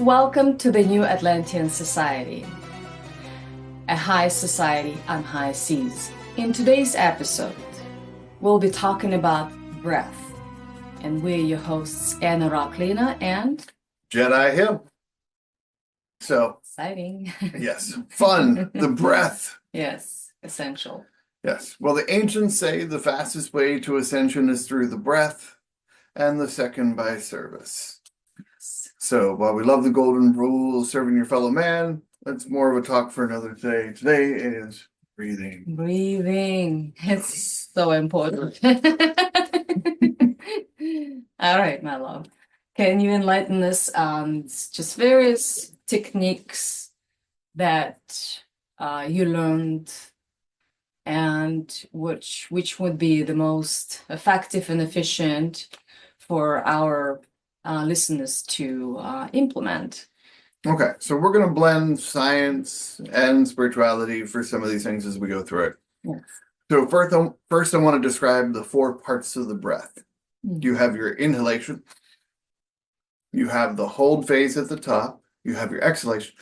Welcome to the new Atlantean society, a high society on high seas. In today's episode, we'll be talking about breath, and we're your hosts, Anna and Jedi Hill. So, exciting. yes, fun, the breath. Yes, essential. Yes. Well, the ancients say the fastest way to ascension is through the breath, and the second by service. So, while we love the golden rule, serving your fellow man, that's more of a talk for another day. Today is breathing. Breathing. It's so important. All right, my love. Can you enlighten us on just various techniques that you learned and which would be the most effective and efficient for our listeners to implement? Okay, so we're going to blend science and spirituality for some of these things as we go through it. Yes. So first I want to describe the four parts of the breath. You have your inhalation, you have the hold phase at the top, you have your exhalation,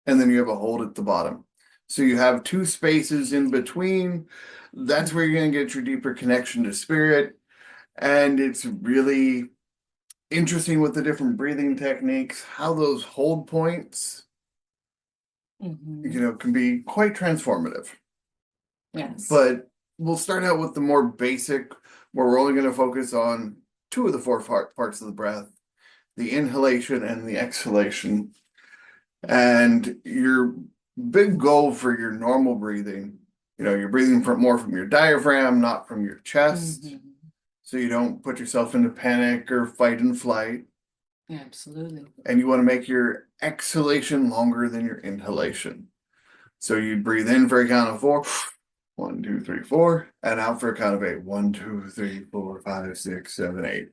and then you have a hold at the bottom. So you have two spaces in between. That's where you're going to get your deeper connection to spirit. And it's really interesting with the different breathing techniques, how those hold points, can be quite transformative. Yes. But we'll start out with the more basic, where we're only going to focus on two of the four parts of the breath, the inhalation and the exhalation. And your big goal for your normal breathing, you're breathing more from your diaphragm, not from your chest. So you don't put yourself into panic or fight and flight. Yeah, absolutely. And you want to make your exhalation longer than your inhalation. So you breathe in for a count of 4, 1, 2, 3, 4, and out for a count of 8, 1, 2, 3, 4, 5, 6, 7, 8.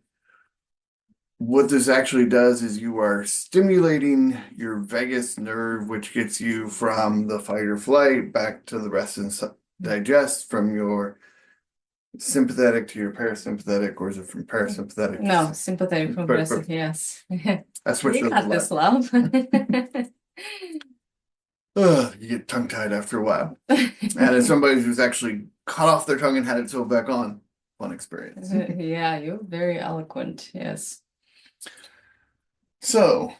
What this actually does is you are stimulating your vagus nerve, which gets you from the fight or flight back to the rest and digest, from your sympathetic to your parasympathetic, or is it from parasympathetic? No, sympathetic from parasympathetic, yes. I switched You got this, love. You get tongue-tied after a while. And as somebody who's actually cut off their tongue and had it sewed back on, fun experience. Yeah, you're very eloquent, yes. So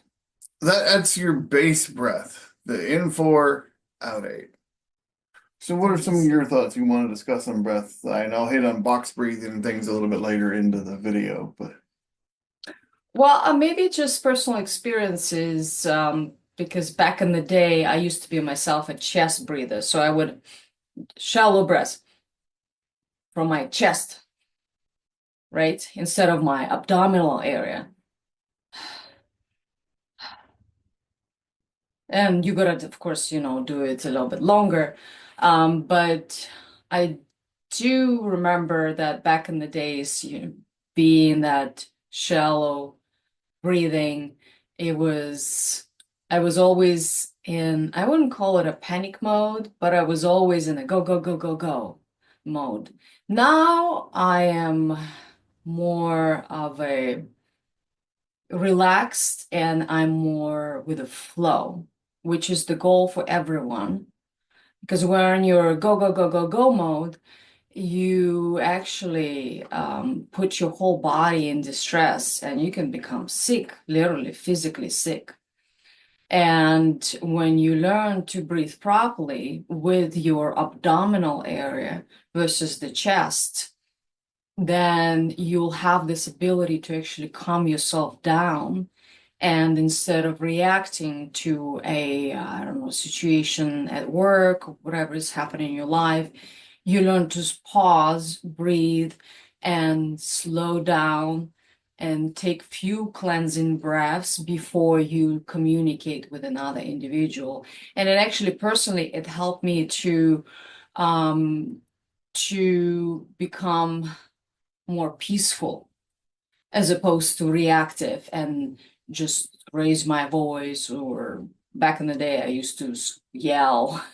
that's your base breath, the in 4, out 8. So what are some of your thoughts you want to discuss on breath? And I'll hit on box breathing and things a little bit later into the video, but. Well, maybe just personal experiences, because back in the day, I used to be myself a chest breather. So I would shallow breath from my chest, right? Instead of my abdominal area. And you gotta, of course, do it a little bit longer. But I do remember that back in the days, being that shallow breathing, I was always in, I wouldn't call it a panic mode, but I was always in a go, go, go, go, go mode. Now I am more of a relaxed and I'm more with a flow, which is the goal for everyone. Because when you're go, go, go, go, go mode, you actually put your whole body in distress and you can become sick, literally physically sick. And when you learn to breathe properly with your abdominal area versus the chest, then you'll have this ability to actually calm yourself down. And instead of reacting to a, I don't know, situation at work, or whatever is happening in your life, you learn to pause, breathe, and slow down and take few cleansing breaths before you communicate with another individual. And it actually, personally, it helped me to become more peaceful as opposed to reactive and just raise my voice, or back in the day I used to yell.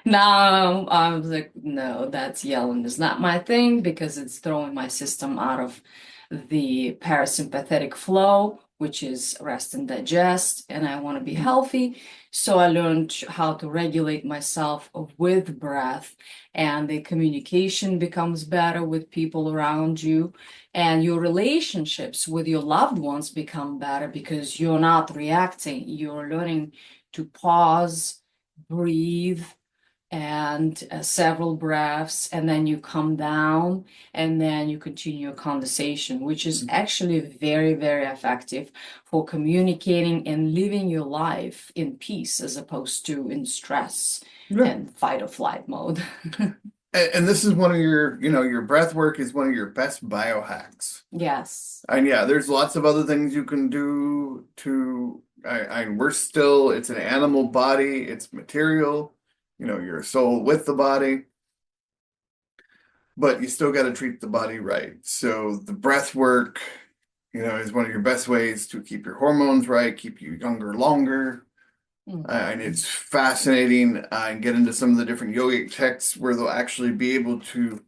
Now I was like, no, that's yelling is not my thing because it's throwing my system out of the parasympathetic flow, which is rest and digest, and I want to be healthy. So I learned how to regulate myself with breath, and the communication becomes better with people around you, and your relationships with your loved ones become better because you're not reacting. You're learning to pause, breathe, and several breaths, and then you come down, and then you continue a conversation, which is actually very, very effective for communicating and living your life in peace as opposed to in stress Yeah. and fight or flight mode. And this is one of your, your breath work is one of your best biohacks. Yes. And yeah, there's lots of other things you can do to, we're still, it's an animal body, it's material, your soul with the body, but you still got to treat the body right. So the breath work, is one of your best ways to keep your hormones right, keep you younger longer. And it's fascinating. And get into some of the different yogic texts where they'll actually be able to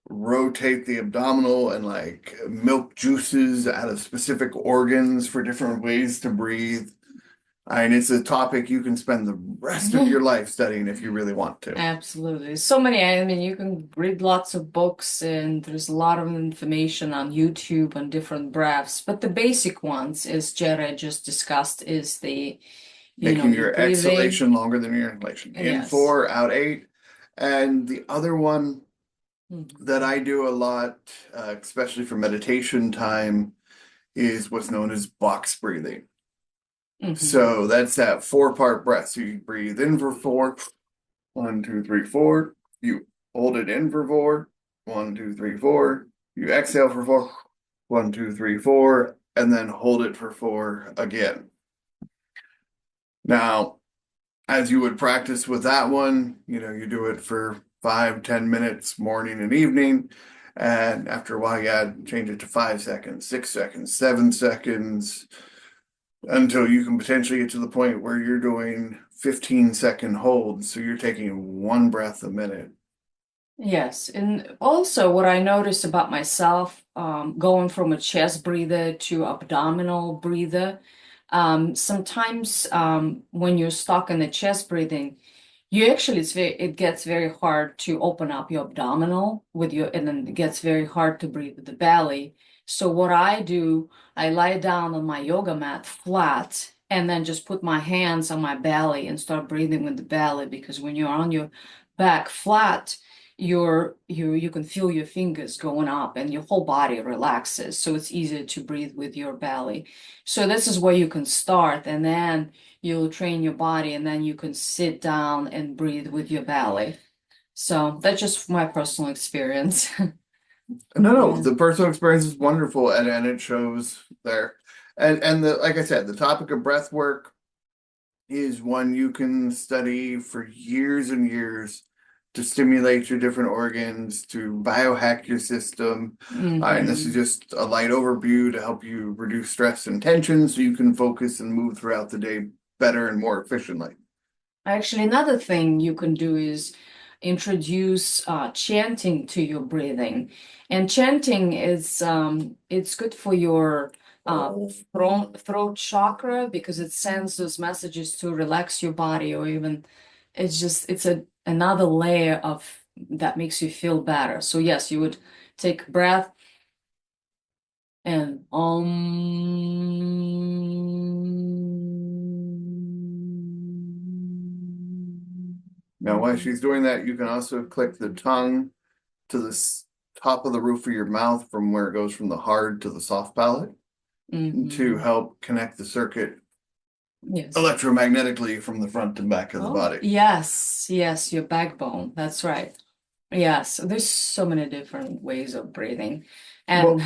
rotate the abdominal and like milk juices out of specific organs for different ways to breathe. And it's a topic you can spend the rest of your life studying if you really want to. Absolutely. So many, I mean, you can read lots of books and there's a lot of information on YouTube on different breaths, but the basic ones, as Jedi just discussed, is the, Making your your breathing. exhalation longer than your inhalation. In Yes. 4, out 8. And the other one that I do a lot, especially for meditation time, is what's known as box breathing. So that's that 4-part breath. So you breathe in for 4, 1, 2, 3, 4. You hold it in for 4, 1, 2, 3, 4. You exhale for 4, 1, 2, 3, 4, and then hold it for 4 again. Now, as you would practice with that one, you do it for 5, 10 minutes, morning and evening. And after a while, you change it to 5 seconds, 6 seconds, 7 seconds, until you can potentially get to the point where you're doing 15-second holds. So you're taking one breath a minute. Yes, and also what I noticed about myself, going from a chest breather to abdominal breather, sometimes when you're stuck in the chest breathing, you actually it gets very hard to open up your abdominal with your, and then it gets very hard to breathe with the belly. So what I do, I lie down on my yoga mat flat and then just put my hands on my belly and start breathing with the belly, because when you're on your back flat, you can feel your fingers going up and your whole body relaxes. So it's easier to breathe with your belly. So this is where you can start, and then you'll train your body, and then you can sit down and breathe with your belly. So that's just my personal experience. No, Yeah. the personal experience is wonderful, and it shows there. And like I said, the topic of breath work is one you can study for years and years to stimulate your different organs, to biohack your system. And this is just a light overview to help you reduce stress and tension so you can focus and move throughout the day better and more efficiently. Actually, another thing you can do is introduce chanting to your breathing. And chanting is it's good for your throat chakra because it sends those messages to relax your body, or even it's another layer of that makes you feel better. So yes, you would take a breath and Now, while she's doing that, you can also click the tongue to the top of the roof of your mouth from where it goes from the hard to the soft palate to help connect the circuit Yes. electromagnetically from the front to back of the body. Yes, yes, your backbone. That's right. Yes, there's so many different ways of breathing. And Well,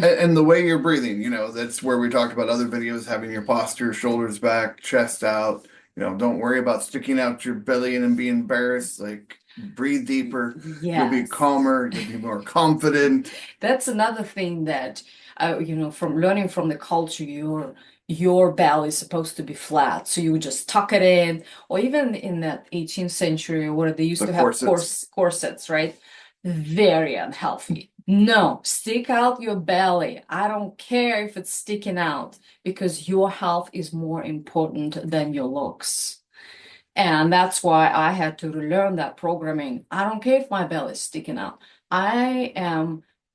and the way you're breathing, that's where we talked about other videos, having your posture, shoulders back, chest out. Don't worry about sticking out your belly and being embarrassed. Like, breathe deeper. You'll be yes. calmer. You'll be more confident. That's another thing that from learning from the culture, your belly is supposed to be flat, so you would just tuck it in, or even in that 18th century where they used The to have corsets. corsets, right? very unhealthy. No, stick out your belly. I don't care if it's sticking out because your health is more important than your looks. And that's why I had to relearn that programming. I don't care if my belly is sticking out. I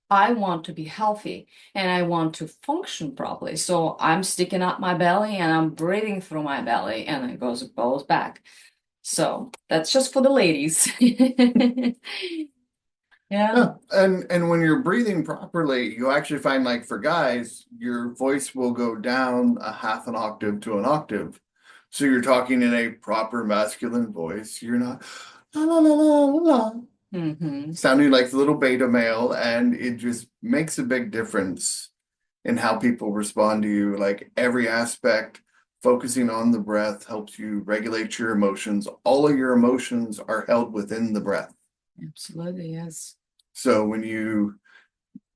want to be healthy and I want to function properly. So I'm sticking out my belly and I'm breathing through my belly and it goes back. So that's just for the ladies. Yeah. Yeah, and when you're breathing properly, you actually find like for guys, your voice will go down a half an octave to an octave. So you're talking in a proper masculine voice. You're not la la la la la, Mm-hmm. sounding like the little beta male, and it just makes a big difference in how people respond to you. Like every aspect, focusing on the breath helps you regulate your emotions. All of your emotions are held within the breath. Absolutely, yes. So when you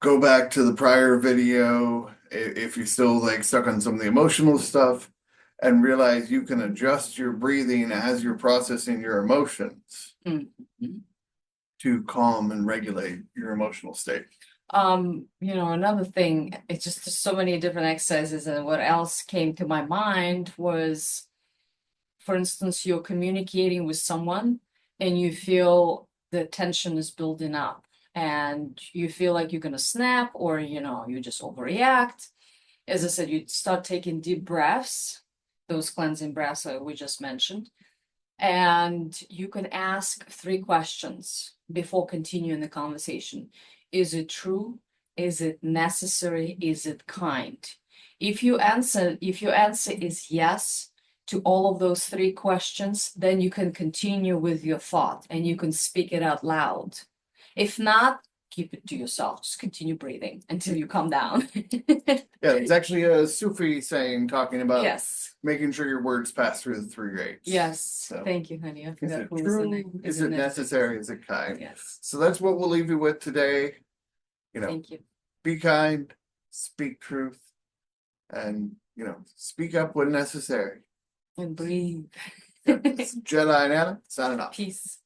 go back to the prior video, if you're still like stuck on some of the emotional stuff, and realize you can adjust your breathing as you're processing your emotions Mhm. to calm and regulate your emotional state. Another thing, it's just so many different exercises, and what else came to my mind was, for instance, you're communicating with someone and you feel the tension is building up and you feel like you're gonna snap or you just overreact. As I said, you start taking deep breaths, those cleansing breaths that we just mentioned, and you can ask 3 questions before continuing the conversation. Is it true? Is it necessary? Is it kind? If your answer is yes to all of those 3 questions, then you can continue with your thought and you can speak it out loud. If not, keep it to yourself. Just continue breathing until you calm down. Yeah, it's actually a Sufi saying talking about Yes. making sure your words pass through the 3 gates. Yes. So, Thank you, honey. I is forgot it who was the true? name. Is it necessary? Is it kind? Yes. So that's what we'll leave you with today. Thank you. Be kind, speak truth, and speak up when necessary. And breathe. It's Jedi Anna signing off. Peace.